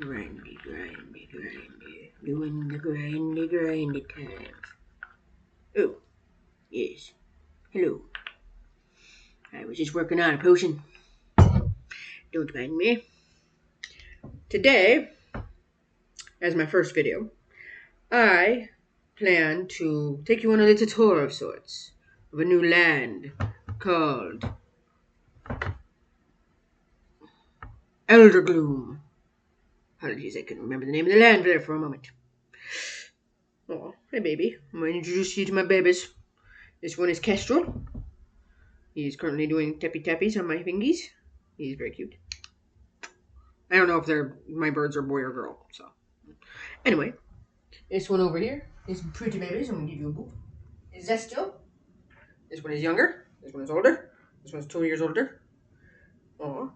Grindy, grindy, grindy. Doing the grindy, grindy times. Oh, yes. Hello. I was just working on a potion. Don't mind me. Today, as my first video, I plan to take you on a little tour of sorts of a new land called Eldergloom. Apologies, I couldn't remember the name of the land there for a moment. Oh, hey baby. I'm going to introduce you to my babies. This one is Kestrel. He's currently doing tappy tappies on my fingies. He's very cute. I don't know if my birds are boy or girl, so. Anyway, this one over here is pretty babies. I'm going to give you a boop. Is Zestial. This one is younger. This one is older. This one's 2 years older. Aw.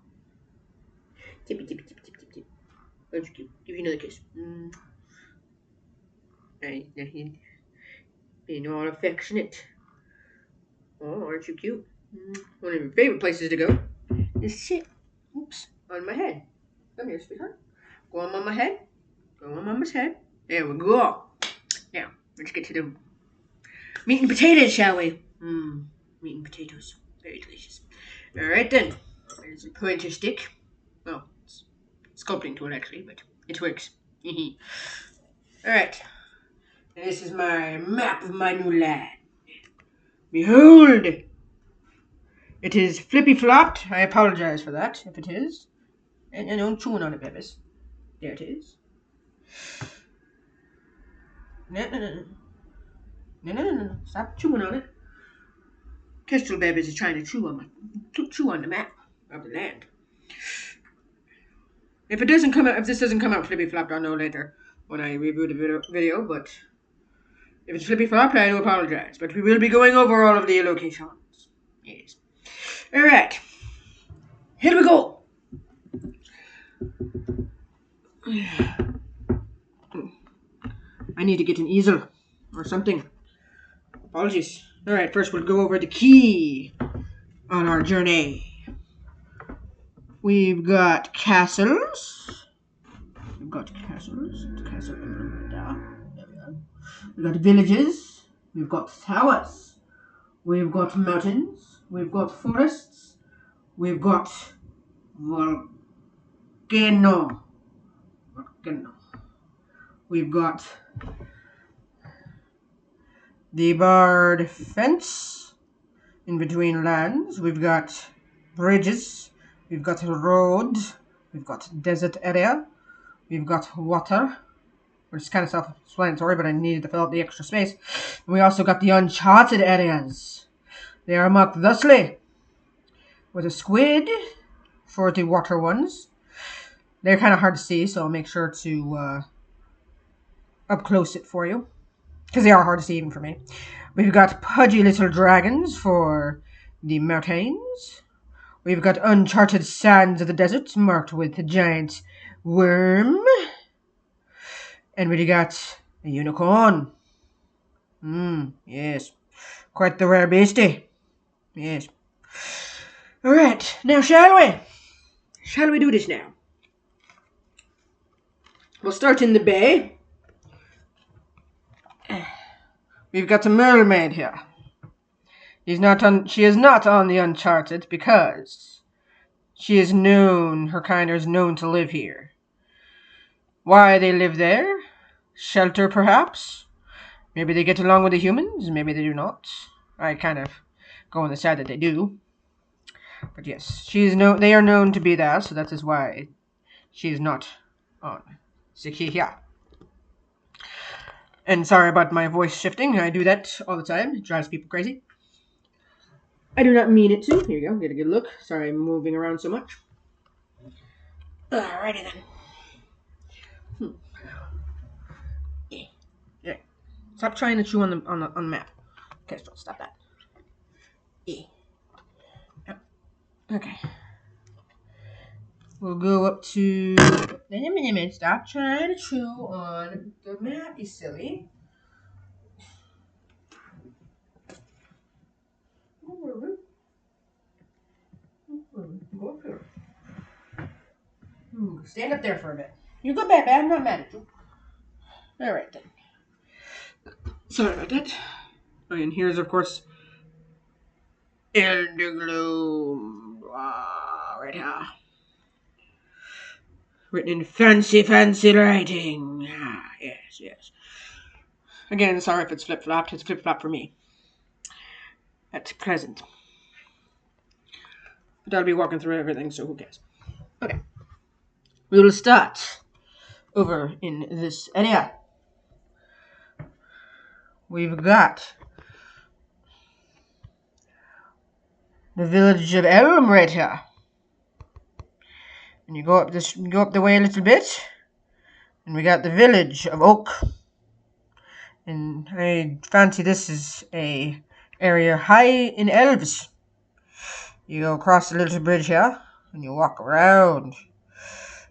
Tippy, tippy, tippy, tippy, tippy. That's cute. Give you another kiss. Being all affectionate. Oh, aren't you cute? One of your favorite places to go is sit. Oops, on my head. Come here, sweetheart. Go on Mama's head. Go on Mama's head. There we go. Now, let's get to the meat and potatoes, shall we? Meat and potatoes. Very delicious. Alright then. There's a pointer stick. Well, it's a sculpting tool actually, but it works. Alright. This is my map of my new land. Behold! It is flippy-flopped. I apologize for that, if it is. And don't chew on it, babies. There it is. No. Stop chewing on it. Kestrel babies is trying to chew on the map of the land. If this doesn't come out flippy-flopped, I'll know later when I review the video, but if it's flippy-flopped, I do apologize. But we will be going over all of the locations. Yes. Alright. Here we go. I need to get an easel or something. Apologies. Alright, first we'll go over the key on our journey. We've got castles. We've got castles. Castle. We've got villages. We've got towers. We've got mountains. We've got forests. We've got volcano. We've got the barred fence in between lands. We've got bridges. We've got a road. We've got desert area. We've got water, which is kind of self-explanatory, but I needed to fill out the extra space. And we also got the uncharted areas. They are marked thusly, with a squid for the water ones. They're kind of hard to see, so I'll make sure to up close it for you, because they are hard to see even for me. We've got pudgy little dragons for the mountains. We've got uncharted sands of the desert marked with a giant worm. And we got a unicorn. Yes. Quite the rare beastie. Yes. Alright, now shall we? Shall we do this now? We'll start in the bay. We've got a mermaid here. She is not on the Uncharted because she is known, her kind is known to live here. Why they live there? Shelter, perhaps? Maybe they get along with the humans, maybe they do not. I kind of go on the side that they do. But yes, they are known to be that, so that is why she is not on Sikia. And sorry about my voice shifting. I do that all the time. It drives people crazy. I do not mean it to. Here you go. Get a good look. Sorry I'm moving around so much. Alrighty then. Yeah. Stop trying to chew on the map. Okay, stop that. Yeah. Okay. We'll go up to... Stop trying to chew on the map, you silly. Go up here. Stand up there for a bit. You go, baby. I'm not mad at you. All right, then. Sorry about that. Oh, and here's, of course, Eldergloom. Right here. Written in fancy writing. Yes. Again, sorry if it's flip-flopped. It's flip-flopped for me. At present. But I'll be walking through everything, so who cares? Okay. We will start over in this area. We've got the village of Elm right here. And you go up the way a little bit, and we got the village of Oak. And I fancy this is a area high in elves. You go across the little bridge here, and you walk around.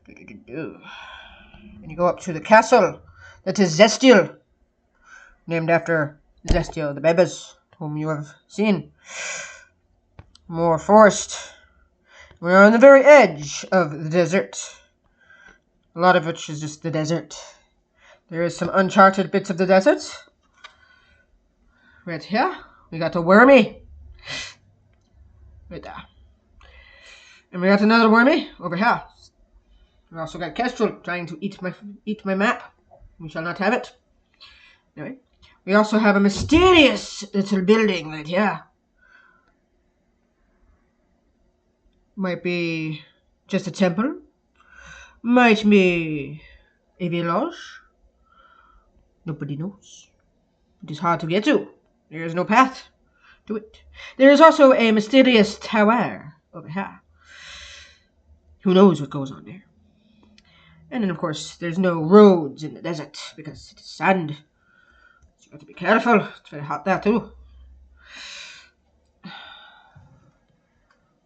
And you go up to the castle that is Zestial, named after Zestial the Bebes, whom you have seen. More forest. We're on the very edge of the desert. A lot of which is just the desert. There is some uncharted bits of the desert. Right here, we got a wormy. Right there. And we got another wormy over here. We also got Kestrel trying to eat my map. We shall not have it. Anyway, we also have a mysterious little building right here. Might be just a temple. Might be a village. Nobody knows. It is hard to get to. There is no path to it. There is also a mysterious tower over here. Who knows what goes on there? And then, of course, there's no roads in the desert because it is sand. So you have to be careful. It's very hot there, too.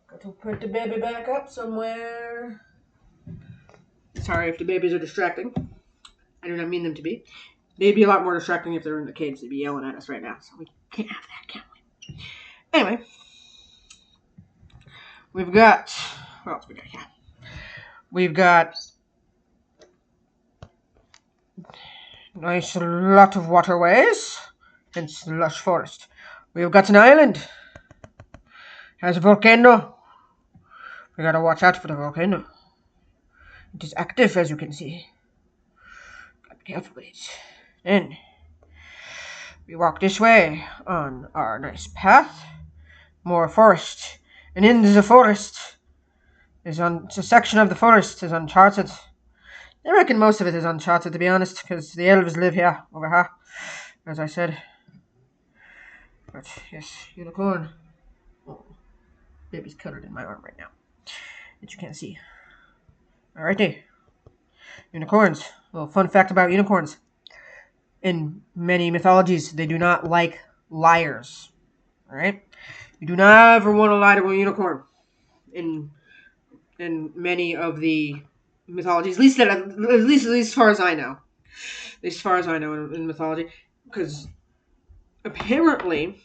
Got to put the baby back up somewhere. Sorry if the babies are distracting. I do not mean them to be. They'd be a lot more distracting if they're in the cage. They'd be yelling at us right now. So we can't have that, can we? Anyway. We've got... What else we got here? We've got... nice lot of waterways. Hence the lush forest. We've got an island. Has a volcano. We gotta watch out for the volcano. It is active, as you can see. Gotta be careful with it. Then we walk this way on our nice path. More forest. And in the forest it's a section of the forest is uncharted. I reckon most of it is uncharted, to be honest, because the elves live here, over here, as I said. But yes, unicorn. Oh, baby's cuddled in my arm right now, that you can't see. Alrighty. Unicorns. Well, fun fact about unicorns. In many mythologies, they do not like liars. Alright? You do not ever want to lie to a unicorn. In many of the mythologies, at least as far as I know. At least as far as I know in mythology. Because apparently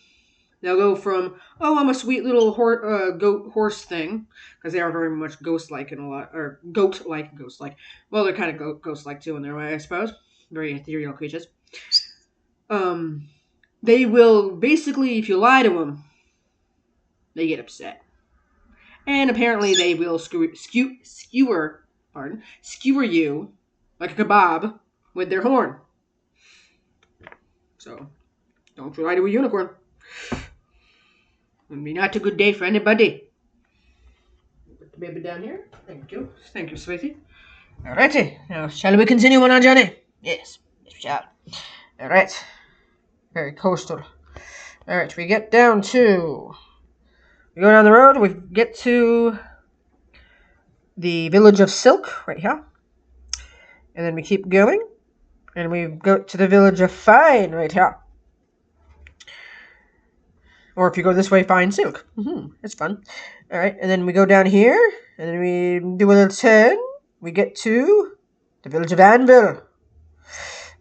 they'll go from, oh, I'm a sweet little goat horse thing, because they are very much ghost-like in a lot, or goat-like, ghost-like. Well, they're kind of ghost-like too in their way, I suppose. Very ethereal creatures. They will basically, if you lie to them, they get upset. And apparently they will skewer you like a kebab with their horn. So, don't lie to a unicorn. It'll be not a good day for anybody. Put the baby down here. Thank you. Thank you, sweetie. Alrighty. Now, shall we continue on our journey? Yes. Yes, we shall. Alright. Very coastal. Alright, we get down to... We go down the road, we get to the village of Silk, right here. And then we keep going, and we go to the village of Fine, right here. Or if you go this way, Fine Silk. That's fun. Alright, and then we go down here, and then we do a little turn. We get to the village of Anvil.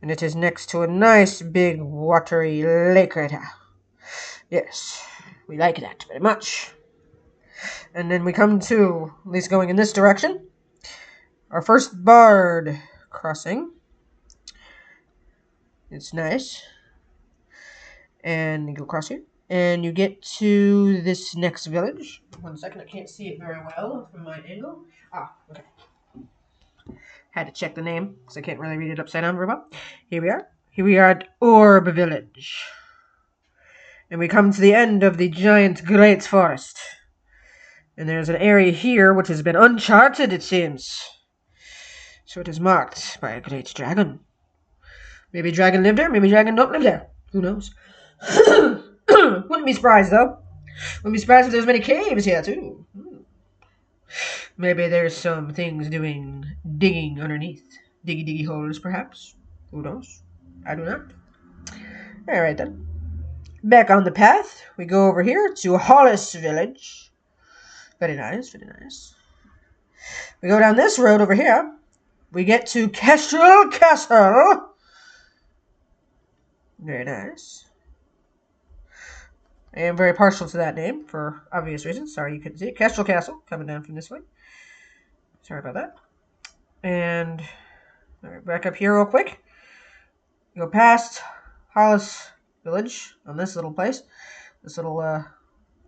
And it is next to a nice big watery lake right here. Yes. We like that very much. And then we come to, at least going in this direction, our first bard crossing. It's nice. And you go across here. And you get to this next village. 1 second, I can't see it very well from my angle. Ah, okay. Had to check the name, because I can't really read it upside down very well. Here we are. Here we are at Orb Village. And we come to the end of the giant great forest. And there's an area here which has been uncharted, it seems. So it is marked by a great dragon. Maybe dragon lived there, maybe dragon don't live there. Who knows? Wouldn't be surprised, though. Wouldn't be surprised if there's many caves here, too. Maybe there's some things doing digging underneath. Diggy holes, perhaps. Who knows? I do not. Alright, then. Back on the path, we go over here to Hollis Village. Very nice, very nice. We go down this road over here. We get to Kestrel Castle. Very nice. I am very partial to that name for obvious reasons. Sorry you couldn't see it. Kestrel Castle, coming down from this way. Sorry about that. And back up here real quick. Go past Hollis Village on this little place. This little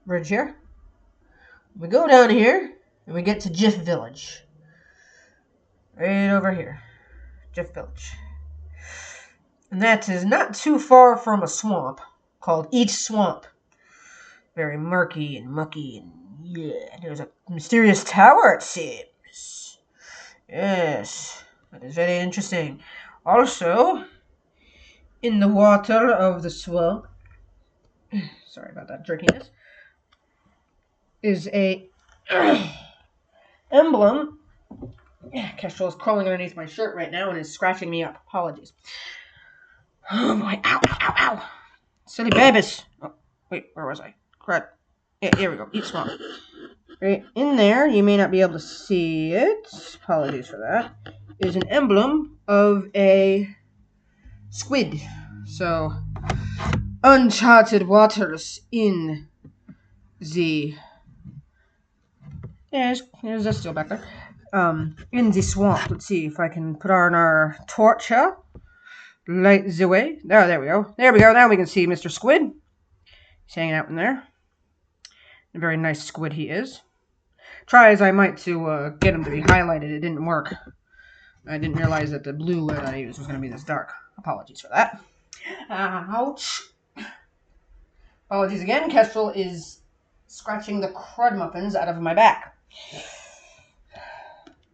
bridge here. We go down here and we get to Jiff Village. Right over here. Jiff Village. And that is not too far from a swamp called Each Swamp. Very murky and mucky and yeah. There's a mysterious tower, it seems. Yes. That is very interesting. Also, in the water of the swamp, sorry about that jerkiness, is a emblem. Kestrel is crawling underneath my shirt right now and is scratching me up. Apologies. Oh boy. Ow, ow, ow, ow. Silly babies. Oh, wait, where was I? Crud. Yeah, here we go. Eat swamp. Right in there, you may not be able to see it. Apologies for that. Is an emblem of a squid. So, uncharted waters in the... Yeah, there's that still back there. In the swamp. Let's see if I can put on our torch here. Light the way. Oh, there we go. There we go. Now we can see Mr. Squid. He's hanging out in there. A very nice squid he is. Try as I might to get him to be highlighted, it didn't work. I didn't realize that the blue that I used was going to be this dark. Apologies for that. Ouch. Apologies again. Kestrel is scratching the crud muffins out of my back.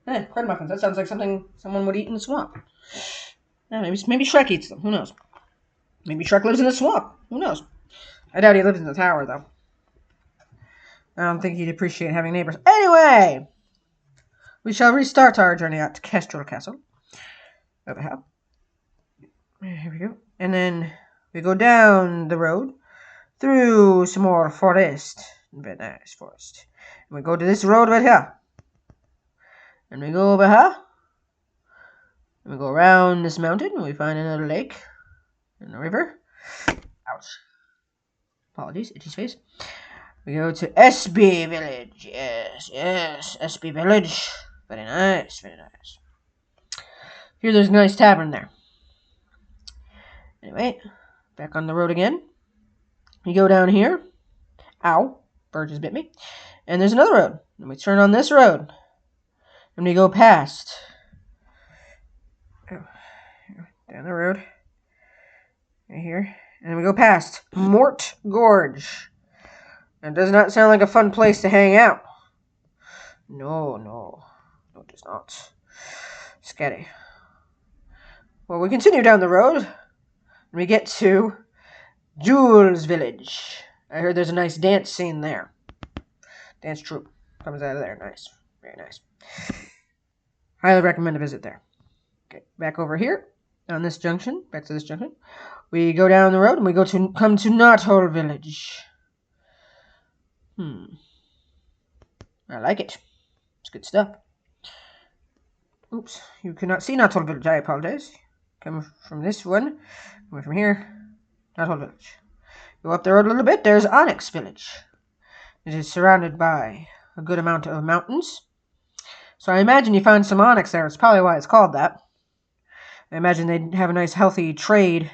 Crud muffins. That sounds like something someone would eat in the swamp. Maybe Shrek eats them. Who knows? Maybe Shrek lives in the swamp. Who knows? I doubt he lives in the tower, though. I don't think he'd appreciate having neighbors. Anyway, we shall restart our journey out to Kestrel Castle. Over here. Here we go. And then we go down the road through some more forest. Very nice forest. And we go to this road right here. And we go over here. And we go around this mountain. And we find another lake. And a river. Ouch. Apologies. Itchy face. We go to SB Village. Yes, SB Village. Very nice, very nice. Here there's a nice tavern there. Anyway, back on the road again. We go down here. Ow, bird just bit me. And there's another road. And we turn on this road. And we go past. Down the road. Right here. And we go past Mort Gorge. It does not sound like a fun place to hang out. No, it does not. Scary. Well, we continue down the road, and we get to Jules Village. I heard there's a nice dance scene there. Dance troupe comes out of there. Nice. Very nice. Highly recommend a visit there. Okay, back over here, on this junction, back to this junction. We go down the road, and we come to Knothole Village. I like it. It's good stuff. Oops, you cannot see Knothole Village. I apologize. Come from this one. Come from here. Knothole Village. Go up the road a little bit. There's Onyx Village. It is surrounded by a good amount of mountains. So I imagine you find some onyx there. It's probably why it's called that. I imagine they'd have a nice healthy trade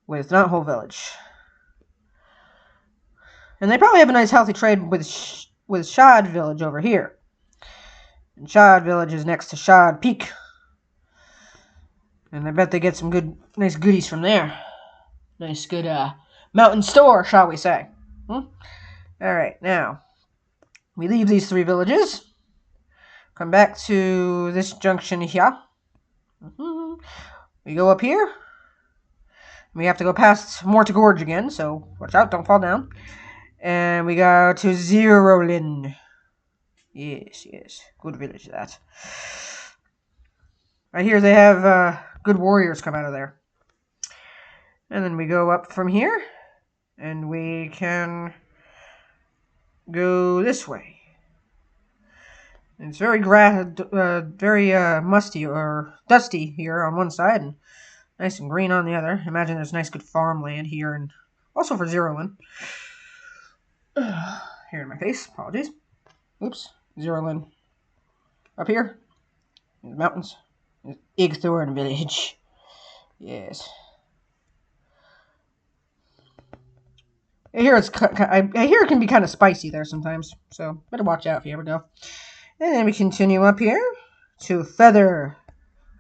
with Knothole Village. And they probably have a nice healthy trade with Shad Village over here. And Shad Village is next to Shad Peak. And I bet they get some nice goodies from there. Nice good mountain store, shall we say. Alright, now we leave these 3 villages. Come back to this junction here. We go up here. We have to go past Morta Gorge again, so watch out, don't fall down. And we go to Zerolin. Yes, good village that. I hear they have good warriors come out of there. And then we go up from here, and we can go this way. And it's very musty or dusty here on one side, and nice and green on the other. Imagine there's nice good farmland here, and also for Zerolin. Here in my face, apologies. Oops, Zerolin. Up here, in the mountains, Igthorn Village. Yes. I hear it can be kind of spicy there sometimes, so better watch out if you ever go. And then we continue up here to Feather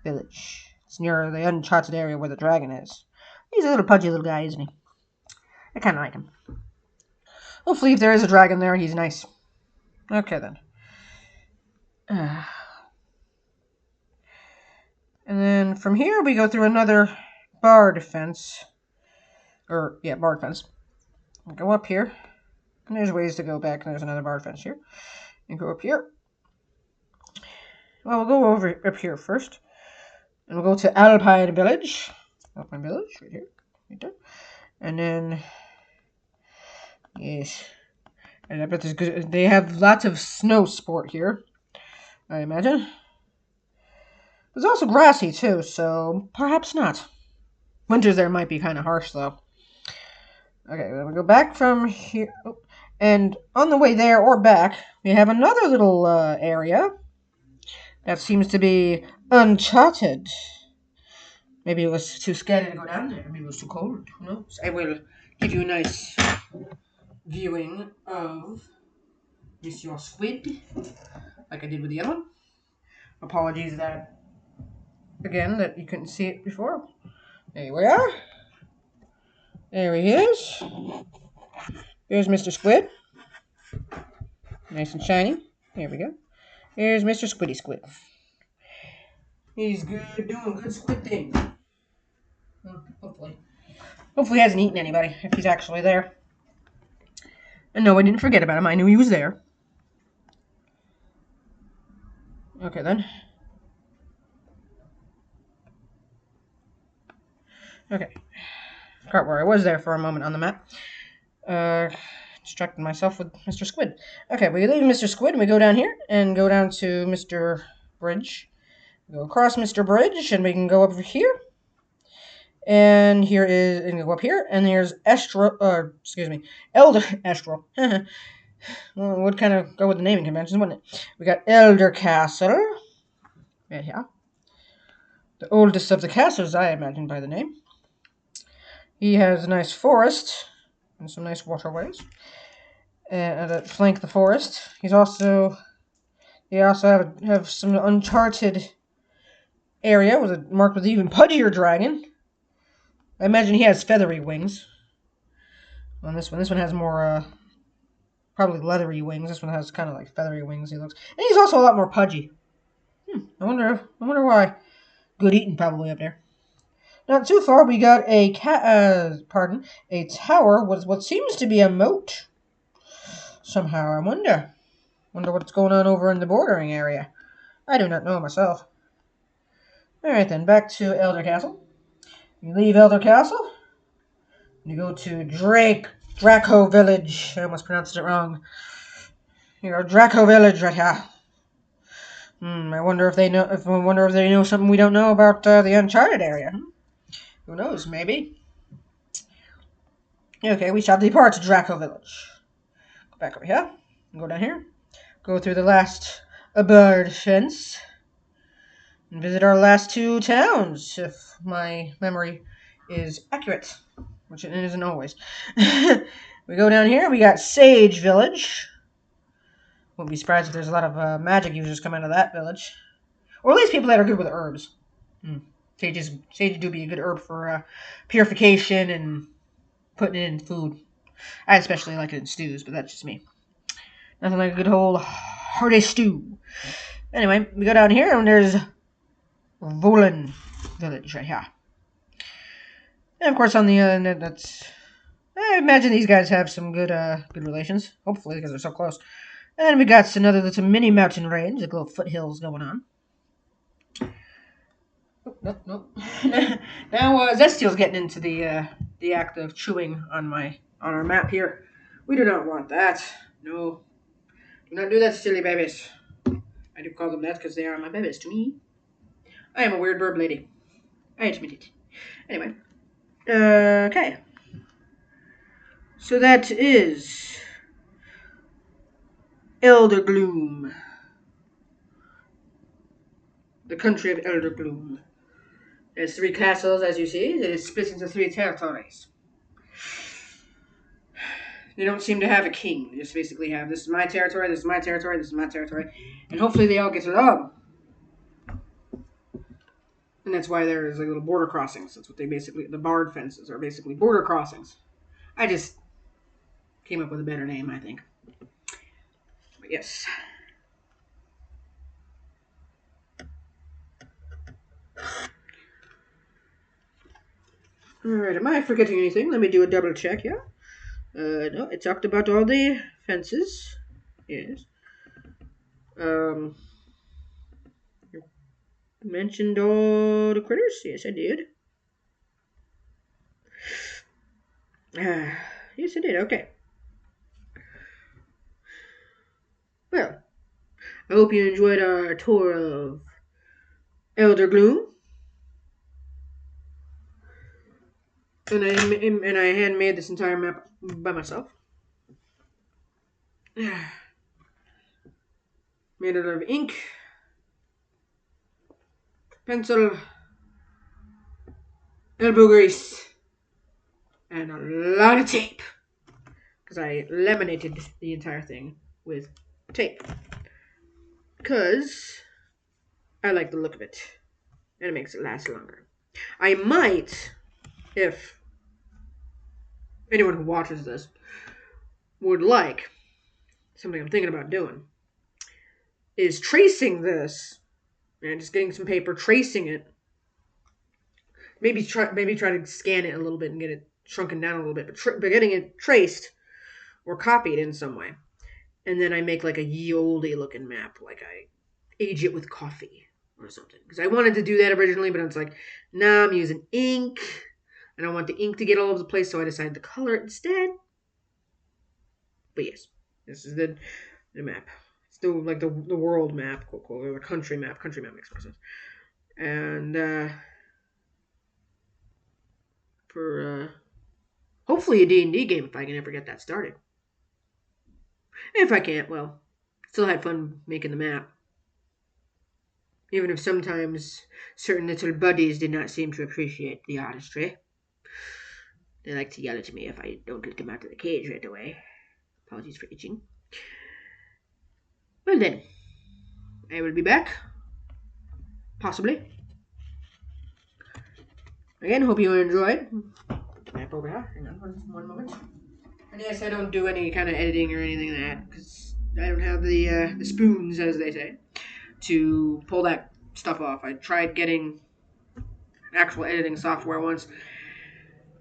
Village. It's near the uncharted area where the dragon is. He's a little pudgy little guy, isn't he? I kind of like him. Hopefully, if there is a dragon there, he's nice. Okay, then. And then from here, we go through another bard fence. Bard fence. We go up here. And there's ways to go back, and there's another bard fence here. And go up here. Well, we'll go over up here first. And we'll go to Alpine Village. Alpine Village, right here. Right there. And then... Yes. And I bet there's good... They have lots of snow sport here, I imagine. There's also grassy, too, so perhaps not. Winters there might be kind of harsh, though. Okay, then we go back from here. Oh, and on the way there or back, we have another little area that seems to be uncharted. Maybe it was too scary to go down there. Maybe it was too cold. Who knows? I will give you a nice viewing of Monsieur Squid, like I did with the other one. Apologies that you couldn't see it before. There we are. There he is. Here's Mr. Squid. Nice and shiny. There we go. Here's Mr. Squiddy Squid. He's good, doing good squid thing. Hopefully. Hopefully he hasn't eaten anybody, if he's actually there. And no, I didn't forget about him. I knew he was there. Okay, then. Okay. Forgot where I was there for a moment on the map. Distracted myself with Mr. Squid. Okay, we leave Mr. Squid and we go down here and go down to Mr. Bridge. We go across Mr. Bridge and we can go over here. And here is, and go up here, and there's Elder Estral. Well, would kind of go with the naming conventions, wouldn't it? We got Elder Castle. Right here. The oldest of the castles, I imagine, by the name. He has a nice forest and some nice waterways that flank the forest. They also have some uncharted area marked with even pudgier dragon. I imagine he has feathery wings. On this one has more probably leathery wings. This one has kind of like feathery wings. He looks, and he's also a lot more pudgy. I wonder why. Good eating probably up there. Not too far, we got a tower with what seems to be a moat. Somehow, I wonder what's going on over in the bordering area. I do not know myself. Alright then, back to Elder Castle. You leave Elder Castle. You go to Draco Village. I almost pronounced it wrong. Here, Draco Village right here. I wonder if they know something we don't know about the Uncharted area. Who knows? Maybe. Okay, we shall depart to Draco Village. Go back over here. Go down here. Go through the last bird fence. and visit our last two towns, if my memory is accurate, which it isn't always. We go down here, we got Sage Village. Wouldn't be surprised if there's a lot of magic users come out of that village. Or at least people that are good with herbs. Sage do be a good herb for purification and putting it in food. I especially like it in stews, but that's just me. Nothing like a good old hearty stew. Anyway, we go down here and there's Volan Village right here. And of course on the other end, that's... I imagine these guys have some good relations. Hopefully, because they're so close. And we got another little mini mountain range, like little foothills going on. Nope. Now Zestiel's getting into the act of chewing on our map here. We do not want that. No, do not do that, silly babies. I do call them that because they are my babies to me. I am a weird bird lady. I admit it. Anyway, okay. So that is Eldergloom, the country of Eldergloom. There's 3 castles, as you see. It is split into 3 territories. They don't seem to have a king. They just basically have, this is my territory, this is my territory, this is my territory. And hopefully they all get along. And that's why there's like little border crossings. That's what they basically, the barred fences are basically border crossings. I just came up with a better name, I think. But yes. Alright, am I forgetting anything? Let me do a double check, yeah? No, it talked about all the fences. Yes. Mentioned all the critters? Yes, I did. Yes, I did. Okay. Well, I hope you enjoyed our tour of Eldergloom. And I handmade this entire map by myself. Made it out of ink, pencil, elbow grease, and a lot of tape. Because I laminated the entire thing with tape. Because I like the look of it. And it makes it last longer. I might, if anyone who watches this would like, something I'm thinking about doing, is tracing this, and just getting some paper, tracing it. Maybe try to scan it a little bit and get it shrunken down a little bit, but getting it traced or copied in some way. And then I make like a ye olde looking map, like I age it with coffee or something. Because I wanted to do that originally, but it's like, nah, I'm using ink. I don't want the ink to get all over the place, so I decided to color it instead. But yes, this is the map. It's the world map, quote, quote, or the country map. Country map makes more sense. And for hopefully a D&D game if I can ever get that started. If I can't, well, still had fun making the map. Even if sometimes certain little buddies did not seem to appreciate the artistry. They like to yell at me if I don't let them out of the cage right away. Apologies for itching. Well then, I will be back. Possibly. Again, hope you enjoyed. Put the map over here. Hang on one moment. And yes, I don't do any kind of editing or anything like that, because I don't have the spoons, as they say, to pull that stuff off. I tried getting actual editing software once,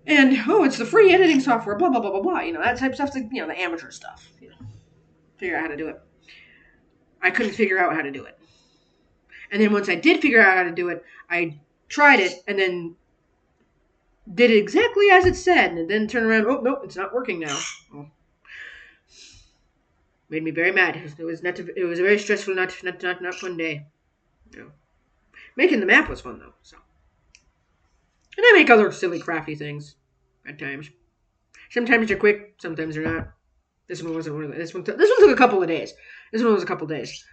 and, it's the free editing software, blah, blah, blah, blah, blah. You know, that type of stuff, like, the amateur stuff. Figure out how to do it. I couldn't figure out how to do it. And then once I did figure out how to do it, I tried it, and then did it exactly as it said, and then turned around, oh, no, it's not working now. Oh. Made me very mad. It was a very stressful, not fun day. Making the map was fun, though, so. And I make other silly, crafty things at times. Sometimes they're quick, sometimes they're not. This one wasn't one of them. This one took a couple of days. This one was a couple of days.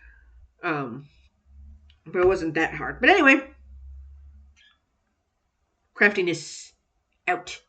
but it wasn't that hard. But anyway, craftiness out.